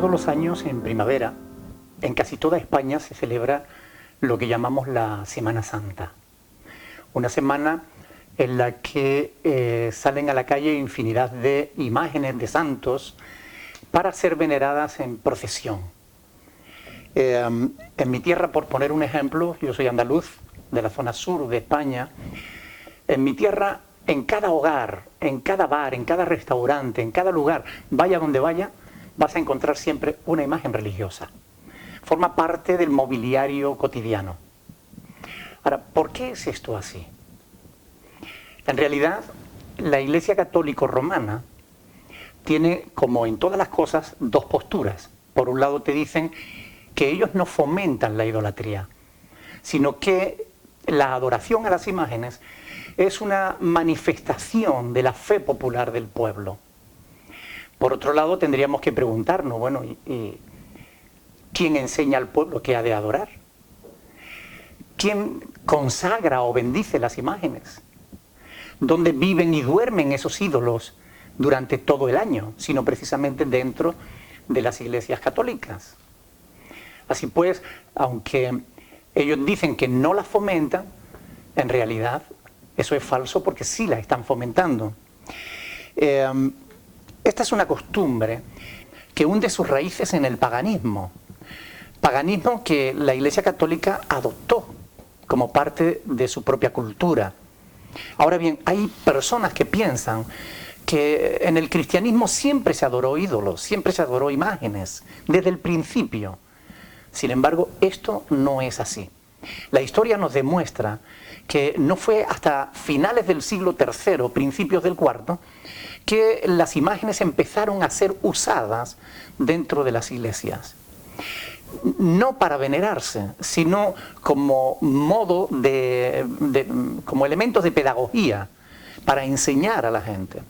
Todos los años en primavera, en casi toda España se celebra lo que llamamos la Semana Santa. Una semana en la que salen a la calle infinidad de imágenes de santos para ser veneradas en procesión. En mi tierra, por poner un ejemplo, yo soy andaluz, de la zona sur de España. En mi tierra, en cada hogar, en cada bar, en cada restaurante, en cada lugar, vaya donde vaya, vas a encontrar siempre una imagen religiosa. Forma parte del mobiliario cotidiano. Ahora, ¿por qué es esto así? En realidad, la Iglesia Católica Romana tiene, como en todas las cosas, dos posturas. Por un lado te dicen que ellos no fomentan la idolatría, sino que la adoración a las imágenes es una manifestación de la fe popular del pueblo. Por otro lado, tendríamos que preguntarnos, bueno, ¿y quién enseña al pueblo qué ha de adorar? ¿Quién consagra o bendice las imágenes? ¿Dónde viven y duermen esos ídolos durante todo el año? Sino precisamente dentro de las iglesias católicas. Así pues, aunque ellos dicen que no las fomentan, en realidad eso es falso porque sí las están fomentando. Esta es una costumbre que hunde sus raíces en el paganismo. Paganismo que la Iglesia Católica adoptó como parte de su propia cultura. Ahora bien, hay personas que piensan que en el cristianismo siempre se adoró ídolos, siempre se adoró imágenes, desde el principio. Sin embargo, esto no es así. La historia nos demuestra que no fue hasta finales del siglo III, principios del IV, que las imágenes empezaron a ser usadas dentro de las iglesias. No para venerarse, sino como modo como elementos de pedagogía, para enseñar a la gente.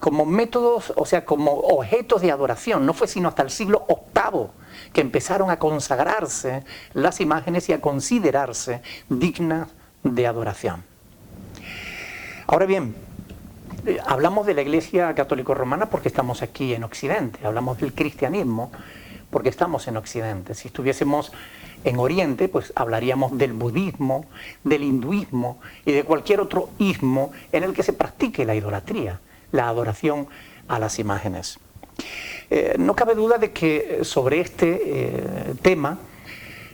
Como métodos, o sea, como objetos de adoración. No fue sino hasta el siglo VIII que empezaron a consagrarse las imágenes y a considerarse dignas de adoración. Ahora bien, hablamos de la Iglesia Católica Romana porque estamos aquí en Occidente, hablamos del cristianismo porque estamos en Occidente. Si estuviésemos en Oriente, pues hablaríamos del budismo, del hinduismo y de cualquier otro ismo en el que se practique la idolatría, la adoración a las imágenes. No cabe duda de que sobre este tema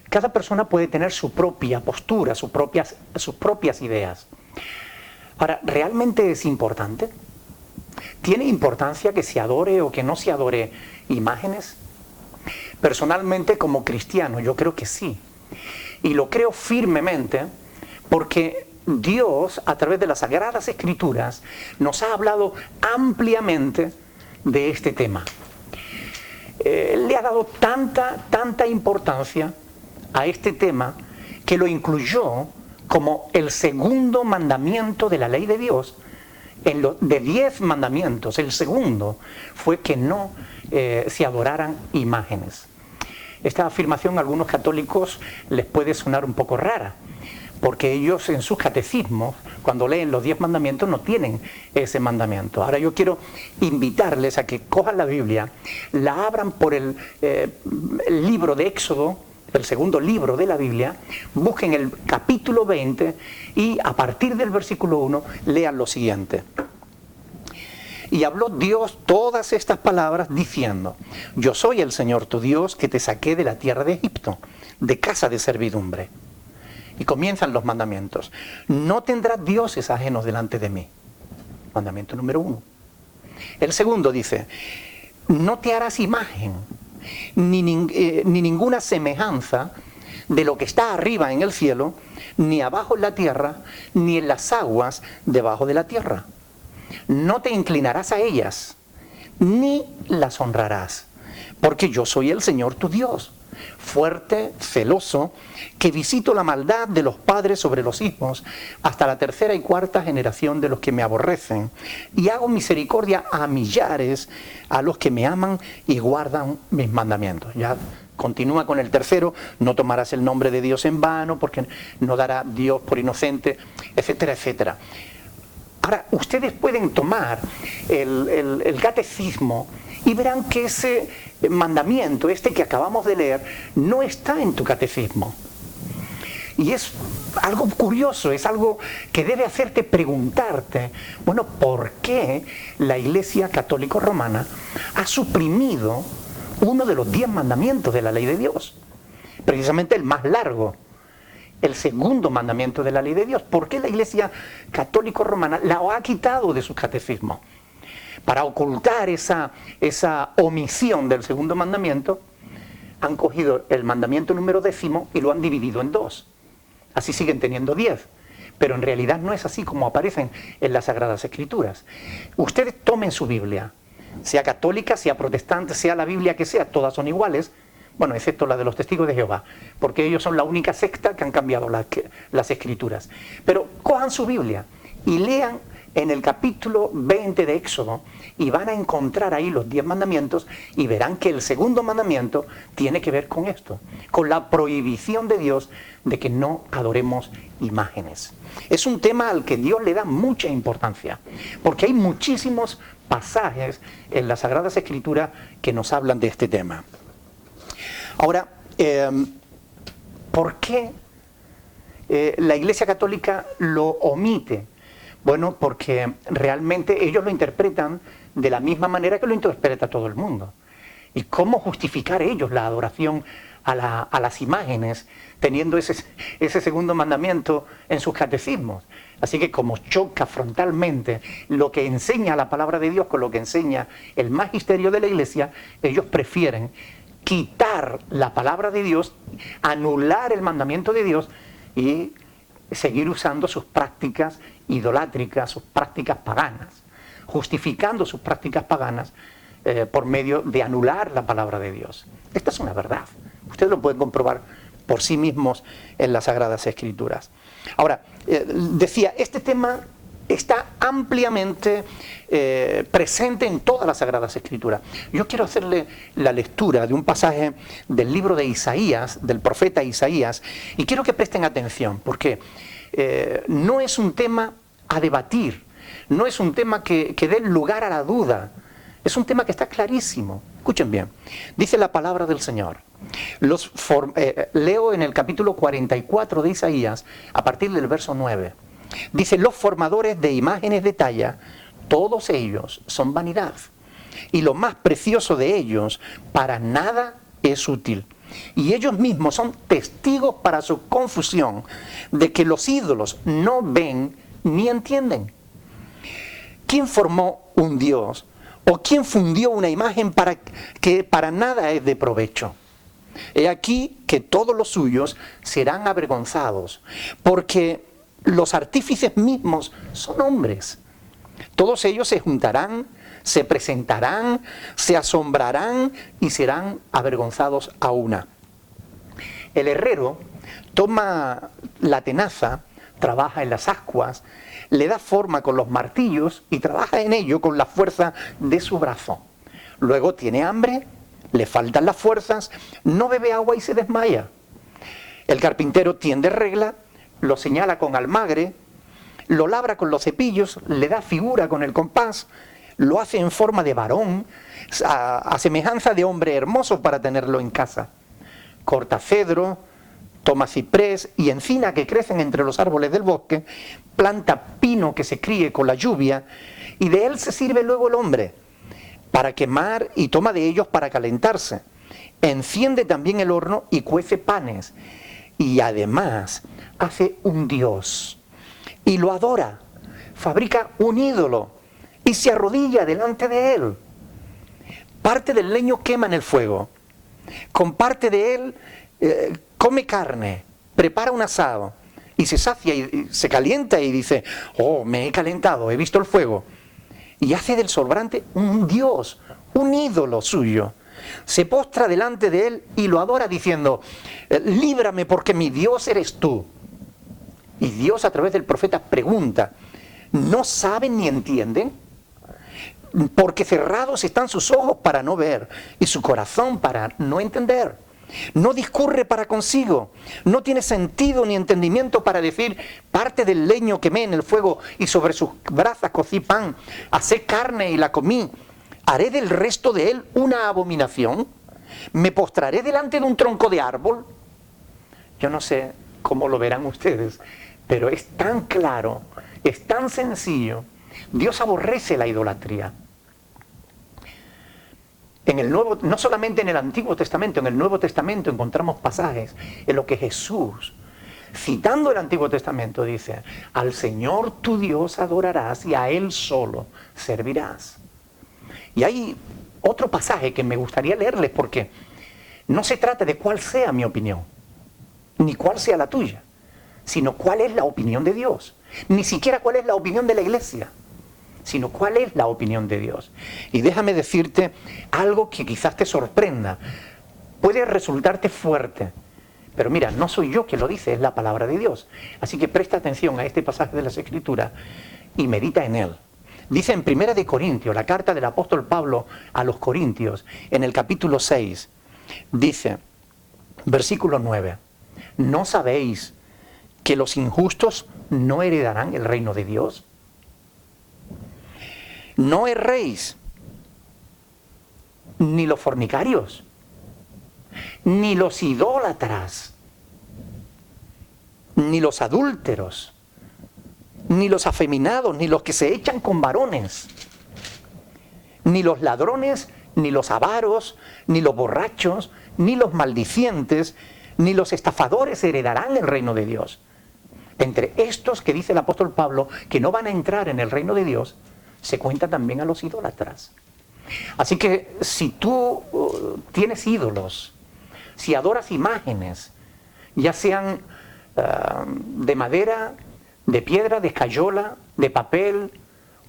cada persona puede tener su propia postura, sus propias ideas. Ahora, ¿realmente es importante? ¿Tiene importancia que se adore o que no se adore imágenes? Personalmente, como cristiano, yo creo que sí. Y lo creo firmemente porque Dios, a través de las Sagradas Escrituras, nos ha hablado ampliamente de este tema. Le ha dado tanta importancia a este tema que lo incluyó como el segundo mandamiento de la ley de Dios. De 10 mandamientos, el segundo fue que no se adoraran imágenes. Esta afirmación a algunos católicos les puede sonar un poco rara, porque ellos en sus catecismos, cuando leen los 10 mandamientos, no tienen ese mandamiento. Ahora yo quiero invitarles a que cojan la Biblia, la abran por el libro de Éxodo, el segundo libro de la Biblia, busquen el capítulo 20 y a partir del versículo 1 lean lo siguiente. Y habló Dios todas estas palabras diciendo: yo soy el Señor tu Dios que te saqué de la tierra de Egipto, de casa de servidumbre. Y comienzan los mandamientos. No tendrás dioses ajenos delante de mí. Mandamiento número 1. El segundo dice: no te harás imagen ni ninguna semejanza de lo que está arriba en el cielo, ni abajo en la tierra, ni en las aguas debajo de la tierra. No te inclinarás a ellas, ni las honrarás, porque yo soy el Señor tu Dios, fuerte, celoso, que visito la maldad de los padres sobre los hijos, hasta la tercera y cuarta generación de los que me aborrecen, y hago misericordia a millares, a los que me aman y guardan mis mandamientos. Ya continúa con el tercero: no tomarás el nombre de Dios en vano, porque no dará Dios por inocente, etcétera, etcétera. Ahora, ustedes pueden tomar el catecismo y verán que ese mandamiento, este que acabamos de leer, no está en tu catecismo. Y es algo curioso, es algo que debe hacerte preguntarte, bueno, ¿por qué la Iglesia Católica Romana ha suprimido uno de los 10 mandamientos de la ley de Dios? Precisamente el más largo, el segundo mandamiento de la ley de Dios. ¿Por qué la Iglesia Católica Romana la ha quitado de sus catecismos? Para ocultar esa omisión del segundo mandamiento, han cogido el mandamiento número 10 y lo han dividido en 2. Así siguen teniendo 10, pero en realidad no es así como aparecen en las Sagradas Escrituras. Ustedes tomen su Biblia, sea católica, sea protestante, sea la Biblia que sea, todas son iguales, bueno, excepto la de los Testigos de Jehová, porque ellos son la única secta que han cambiado las Escrituras. Pero cojan su Biblia y lean en el capítulo 20 de Éxodo y van a encontrar ahí los 10 mandamientos y verán que el segundo mandamiento tiene que ver con esto, con la prohibición de Dios de que no adoremos imágenes. Es un tema al que Dios le da mucha importancia, porque hay muchísimos pasajes en las Sagradas Escrituras que nos hablan de este tema. Ahora, ¿por qué la Iglesia Católica lo omite? Bueno, porque realmente ellos lo interpretan de la misma manera que lo interpreta todo el mundo. ¿Y cómo justificar ellos la adoración a las imágenes teniendo ese segundo mandamiento en sus catecismos? Así que como choca frontalmente lo que enseña la palabra de Dios con lo que enseña el magisterio de la Iglesia, ellos prefieren quitar la palabra de Dios, anular el mandamiento de Dios y seguir usando sus prácticas idolátricas, sus prácticas paganas, justificando sus prácticas paganas por medio de anular la palabra de Dios. Esta es una verdad. Ustedes lo pueden comprobar por sí mismos en las Sagradas Escrituras. Ahora, decía, este tema está ampliamente presente en todas las Sagradas Escrituras. Yo quiero hacerle la lectura de un pasaje del libro de Isaías, del profeta Isaías, y quiero que presten atención, porque no es un tema a debatir, no es un tema que dé lugar a la duda, es un tema que está clarísimo. Escuchen bien, dice la palabra del Señor. Leo en el capítulo 44 de Isaías, a partir del verso 9. Dice, los formadores de imágenes de talla, todos ellos son vanidad, y lo más precioso de ellos para nada es útil. Y ellos mismos son testigos para su confusión de que los ídolos no ven ni entienden. ¿Quién formó un Dios? ¿O quién fundió una imagen que para nada es de provecho? He aquí que todos los suyos serán avergonzados, porque los artífices mismos son hombres. Todos ellos se juntarán, se presentarán, se asombrarán y serán avergonzados a una. El herrero toma la tenaza, trabaja en las ascuas, le da forma con los martillos y trabaja en ello con la fuerza de su brazo. Luego tiene hambre, le faltan las fuerzas, no bebe agua y se desmaya. El carpintero tiende regla, lo señala con almagre, lo labra con los cepillos, le da figura con el compás, lo hace en forma de varón, a semejanza de hombre hermoso para tenerlo en casa. Corta cedro, toma ciprés y encina que crecen entre los árboles del bosque, planta pino que se críe con la lluvia, y de él se sirve luego el hombre para quemar y toma de ellos para calentarse. Enciende también el horno y cuece panes, y además hace un dios y lo adora, fabrica un ídolo y se arrodilla delante de él. Parte del leño quema en el fuego, con parte de él come carne, prepara un asado y se sacia y se calienta y dice, oh, me he calentado, he visto el fuego. Y hace del sobrante un dios, un ídolo suyo. Se postra delante de él y lo adora diciendo, líbrame porque mi Dios eres tú. Y Dios a través del profeta pregunta, ¿no saben ni entienden? Porque cerrados están sus ojos para no ver y su corazón para no entender. No discurre para consigo, no tiene sentido ni entendimiento para decir, parte del leño quemé en el fuego y sobre sus brasas cocí pan, hacé carne y la comí. ¿Haré del resto de él una abominación? ¿Me postraré delante de un tronco de árbol? Yo no sé cómo lo verán ustedes, pero es tan claro, es tan sencillo. Dios aborrece la idolatría. En el Nuevo, no solamente en el Antiguo Testamento, en el Nuevo Testamento encontramos pasajes en los que Jesús, citando el Antiguo Testamento, dice: al Señor tu Dios adorarás y a Él solo servirás. Y hay otro pasaje que me gustaría leerles, porque no se trata de cuál sea mi opinión, ni cuál sea la tuya, sino cuál es la opinión de Dios. Ni siquiera cuál es la opinión de la iglesia, sino cuál es la opinión de Dios. Y déjame decirte algo que quizás te sorprenda, puede resultarte fuerte, pero mira, no soy yo quien lo dice, es la palabra de Dios. Así que presta atención a este pasaje de las Escrituras y medita en él. Dice en 1 de Corintios, la carta del apóstol Pablo a los Corintios, en el capítulo 6, dice, versículo 9, ¿no sabéis que los injustos no heredarán el reino de Dios? No erréis, ni los fornicarios, ni los idólatras, ni los adúlteros, ni los afeminados, ni los que se echan con varones, ni los ladrones, ni los avaros, ni los borrachos, ni los maldicientes, ni los estafadores heredarán el reino de Dios. Entre estos que dice el apóstol Pablo que no van a entrar en el reino de Dios, se cuenta también a los idólatras. Así que si tú tienes ídolos, si adoras imágenes, ya sean de madera, de piedra, de escayola, de papel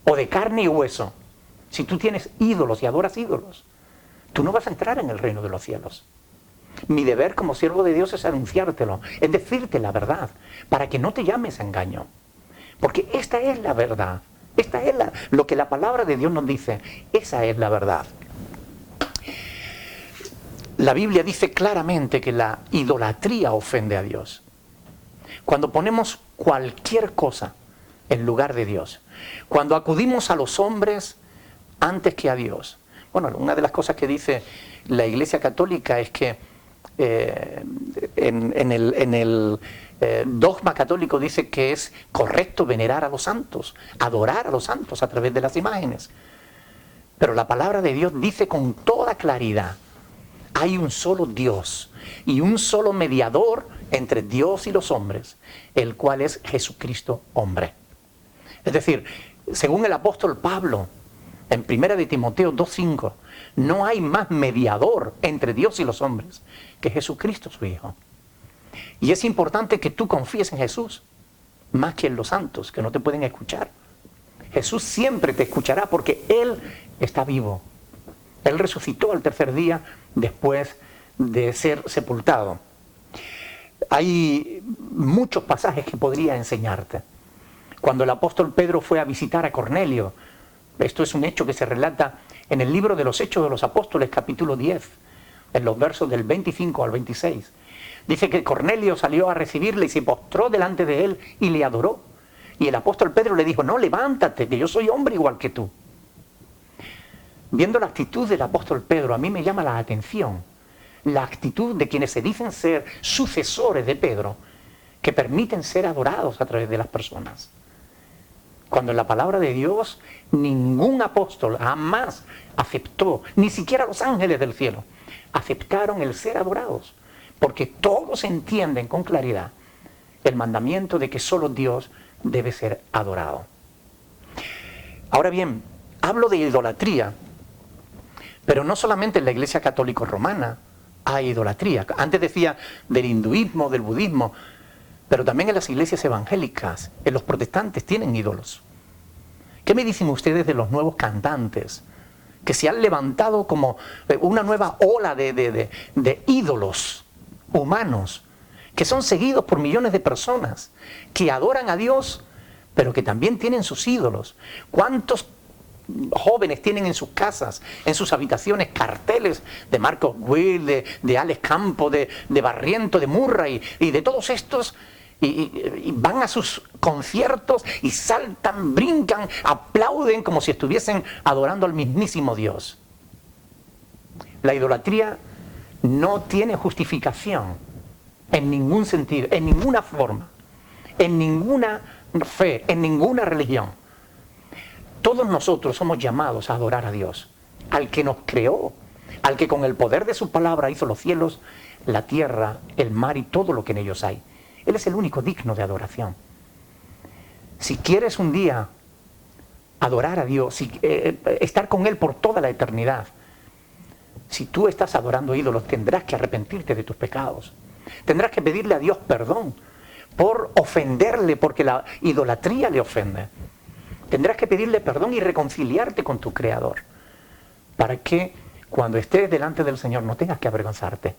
o de carne y hueso, si tú tienes ídolos y adoras ídolos, tú no vas a entrar en el reino de los cielos. Mi deber como siervo de Dios es anunciártelo, es decirte la verdad, para que no te llames a engaño. Porque esta es la verdad. Esta es lo que la palabra de Dios nos dice. Esa es la verdad. La Biblia dice claramente que la idolatría ofende a Dios. Cuando ponemos cualquier cosa en lugar de Dios, cuando acudimos a los hombres antes que a Dios. Bueno, una de las cosas que dice la Iglesia Católica es que en el dogma católico dice que es correcto venerar a los santos, adorar a los santos a través de las imágenes. Pero la palabra de Dios dice con toda claridad: hay un solo Dios y un solo mediador entre Dios y los hombres, el cual es Jesucristo hombre. Es decir, según el apóstol Pablo, en 1 de Timoteo 2:5, no hay más mediador entre Dios y los hombres que Jesucristo su Hijo. Y es importante que tú confíes en Jesús, más que en los santos, que no te pueden escuchar. Jesús siempre te escuchará porque Él está vivo. Él resucitó al tercer día después de ser sepultado. Hay muchos pasajes que podría enseñarte. Cuando el apóstol Pedro fue a visitar a Cornelio, esto es un hecho que se relata en el libro de los Hechos de los Apóstoles, capítulo 10, en los versos del 25 al 26. Dice que Cornelio salió a recibirle y se postró delante de él y le adoró. Y el apóstol Pedro le dijo: no, levántate, que yo soy hombre igual que tú. Viendo la actitud del apóstol Pedro, a mí me llama la atención la actitud de quienes se dicen ser sucesores de Pedro, que permiten ser adorados a través de las personas. Cuando en la palabra de Dios ningún apóstol jamás aceptó, ni siquiera los ángeles del cielo, aceptaron el ser adorados, porque todos entienden con claridad el mandamiento de que solo Dios debe ser adorado. Ahora bien, hablo de idolatría, pero no solamente en la Iglesia Católica Romana hay idolatría. Antes decía del hinduismo, del budismo, pero también en las iglesias evangélicas, en los protestantes tienen ídolos. ¿Qué me dicen ustedes de los nuevos cantantes que se han levantado como una nueva ola de ídolos humanos, que son seguidos por millones de personas, que adoran a Dios, pero que también tienen sus ídolos? ¿Cuántos jóvenes tienen en sus casas, en sus habitaciones, carteles de Marcos Witt, de Alex Campos, de Barriento, de Murray y de todos estos y van a sus conciertos y saltan, brincan, aplauden como si estuviesen adorando al mismísimo Dios. La idolatría no tiene justificación en ningún sentido, en ninguna forma, en ninguna fe, en ninguna religión. Todos nosotros somos llamados a adorar a Dios, al que nos creó, al que con el poder de su palabra hizo los cielos, la tierra, el mar y todo lo que en ellos hay. Él es el único digno de adoración. Si quieres un día adorar a Dios, estar con Él por toda la eternidad, si tú estás adorando ídolos, tendrás que arrepentirte de tus pecados. Tendrás que pedirle a Dios perdón por ofenderle, porque la idolatría le ofende. Tendrás que pedirle perdón y reconciliarte con tu Creador, para que cuando estés delante del Señor no tengas que avergonzarte.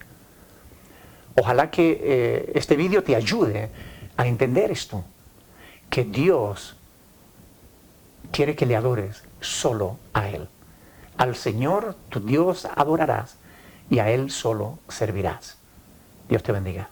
Ojalá que este vídeo te ayude a entender esto, que Dios quiere que le adores solo a Él. Al Señor, tu Dios, adorarás y a Él solo servirás. Dios te bendiga.